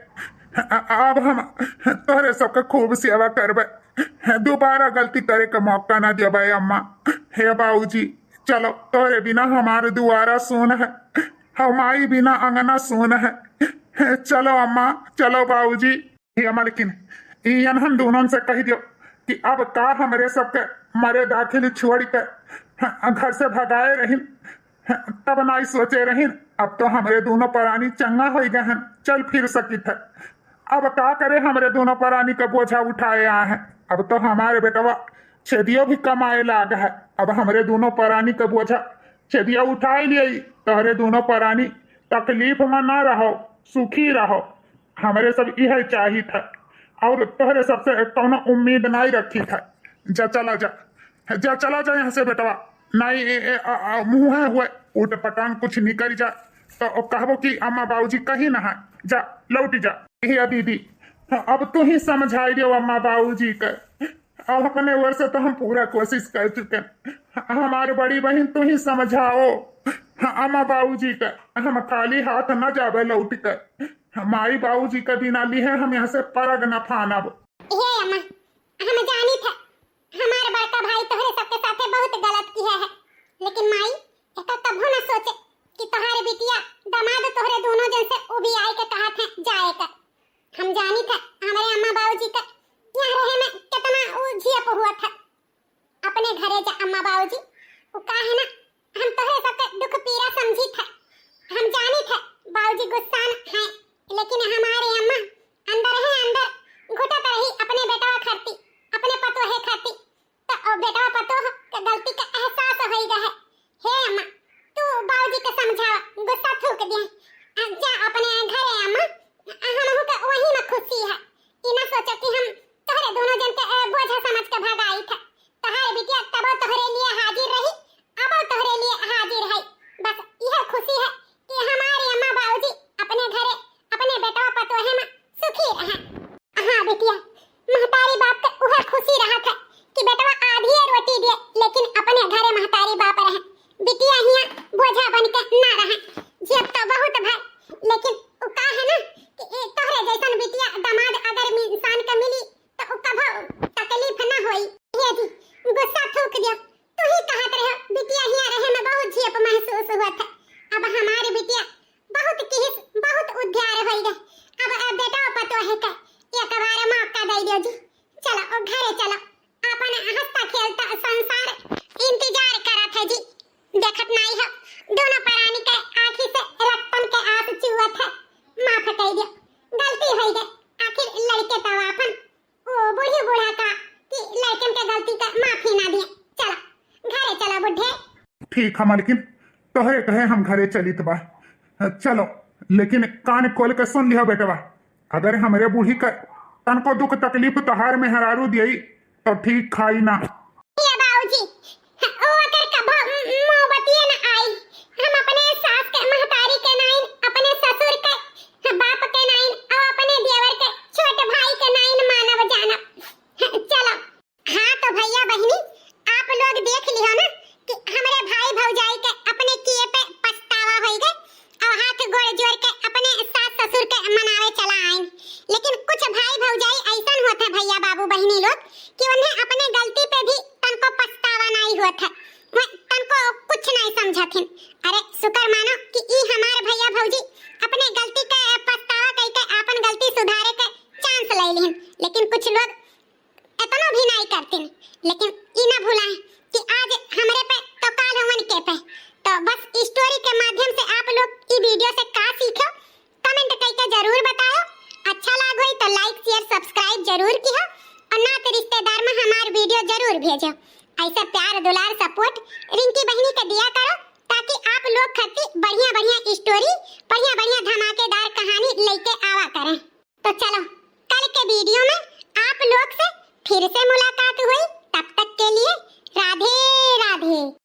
अब हम तोहरे सबके खूब सेवा करबे, दोबारा गलती करे का मौका ना देबे अम्मा। हे बाबूजी चलो, तोहरे बिना हमारे दुआरा सुन है, हमारी बिना अंगना सुन है। चलो अम्मा, चलो बाबूजी। हे मालकिन इन हम दोनों से कह दियो कि अब का हमरे सबके मरे दाखिल छोड़ के घर से भगाए रही, तब ना सोचे रही। अब तो हमारे दोनों प्राणी चंगा हो गए हैं, चल फिर सकी थे। अब का करे, हमारे दोनों प्राणी का बोझा उठाए आए हैं। अब तो हमारे बेटवा छेदियो भी कमाए लाग है। अब हमारे दोनों प्राणी का बोझा छेदिया उठाए लिए, तोहरे दोनों प्राणी तकलीफ में ना रहो, सुखी रहो। हमारे सब यह चाहिए था, और तोहरे सबसे कौनो उम्मीद नहीं रखी था। जा चला जा, जा चला जा यहाँ से बेटवा। नहीं मुँह हुए उठ पटांग कुछ निकल जा तो कहबो कि अम्मा बाबूजी कहीं ना है, जा लौट जा। हे दीदी अब तू ही समझाई दो अम्मा बाबूजी का। अब अपने ओर से तो हम पूरा कोशिश कर चुके, हमारी बड़ी बहन तू ही समझाओ अम्मा बाबूजी का। हम खाली हाथ न जावे लौट कर, माई बाबूजी का बिना लिए हम यहाँ से परग न फानब। हे अम्मा, हम जानी था हमारे बड़का भाई तोहरे सबके साथे बहुत गलत किया है, लेकिन माई एका कभू न सोचे कि तोहरे बिटिया दामाद तोहरे दोनों जन से उभी आई के कहा थे जाए का। हम जानी था हमारे अम्मा बाबूजी का यहाँ रहे में कितना झियप हुआ था। अपने घरे जा अम्मा बाबूजी, वो का है ना, हम तोहरे सबके दुख पीरा समझी था। हम जानी था बाबूजी गुस्सान है, लेकिन हमारे अम्मा अंदर है अंदर घुटत रही अपने बेटा खाती, अपने पतो है खाती, तो बेटा पतो के गलती का एहसास हो गया है। हे अम्मा तू बाबूजी के समझा, गुस्सा थूक दे, जा अपने घरे अम्मा। हम का वही में खुशी है, इना सोचा कि हम तोहरे दोनों जन के बोझा समझ के भगाई था। तोहरे बिटिया तब तोहरे लिए हाजिर रही, अब तोहरे लिए हाजिर है। बस यह खुशी है कि हमारे अम्मा बाबूजी अपने घरे अपने बेटा पतोहे में सुखी रहे। हाँ बिटिया, महतारी बाप का वह खुशी रहा था कि बेटवा आधी रोटी दे, लेकिन अपने घरे महतारी बाप रहे, बिटिया हिया बोझा बन के ना रहे। जब तो बहुत भाई, लेकिन का है ना कि तोहरे जैसन बिटिया दामाद अगर इंसान का मिली तो कभो तकलीफ ना होई। ये जी गुस्सा थूक दियो, तू ही कहत रहे बिटिया हिया रहे में बहुत झेप महसूस हुआ था। अब हमारी बिटिया बहुत किस बहुत उद्धार हो गई। अब बेटा पतो है का एक बार मौका दे दियो जी। चलो और घरे चलो, अपन हंसता खेलता संसार इंतजार करत है जी। देखत नहीं हो दोनों प्राणी के आंखी से रक्तन के आंसू चुवत है। माफ कर दियो, गलती हो गई। आखिर लड़के तो अपन ओ बूढ़ी बूढ़ा का कि लड़कन के गलती का माफी ना दिए। चलो घरे चलो बुढ़े। ठीक है मालकिन, तोहरे कहे हम घरे चलित बा, चलो। लेकिन कान खोल के सुन लियो बेटवा, अगर हमरे बूढ़ी का तनको दुख तकलीफ तोहार में हरारू दियई तो ठीक खाई ना। ये बाबूजी ओ अगर कब मोहब्बतिया ना आई, हम अपने सास के महतारी के नाइन, अपने ससुर के बाप के नाइन और अपने देवर के छोटे भाई के नाइन मानव जानब। चलो हाँ तो भैया बहनी आप लोग देख लियो ना कि हमारे भाई भौजाई के अपने किए पे पछतावा हो गए और हाथ गोड़ जोड़ के अपने सास ससुर के मनावे चला आए। लेकिन कुछ भाई भौजाई ऐसा होता भैया बाबू बहनी लोग कि उन्हें अपने गलती पे भी तनको पछतावा नहीं होता, तनको कुछ नहीं समझथिन। अरे शुक्र मानो कि ई हमार भैया भौजी अपने गलती के पछतावा करके अपन गलती सुधारे के चांस ले लिहन। लेकिन कुछ लोग इतना भी नहीं करते, लेकिन ई ना भूलाएं कि आज हमरे पे तो काल हमन के पे। तो बस स्टोरी के माध्यम से आप लोग ई वीडियो से का सीखो कमेंट करके जरूर बताओ। अच्छा लगा हो तो लाइक शेयर सब्सक्राइब जरूर किया, और ना तो रिश्तेदार में हमार वीडियो जरूर भेजो। ऐसा प्यार दुलार सपोर्ट रिंकी बहनी के दिया करो, ताकि आप लोग खातिर बढ़िया बढ़िया स्टोरी, बढ़िया बढ़िया धमाकेदार कहानी लेके आवा करें। तो चलो वीडियो में आप लोग से फिर से मुलाकात हुई। तब तक के लिए राधे राधे।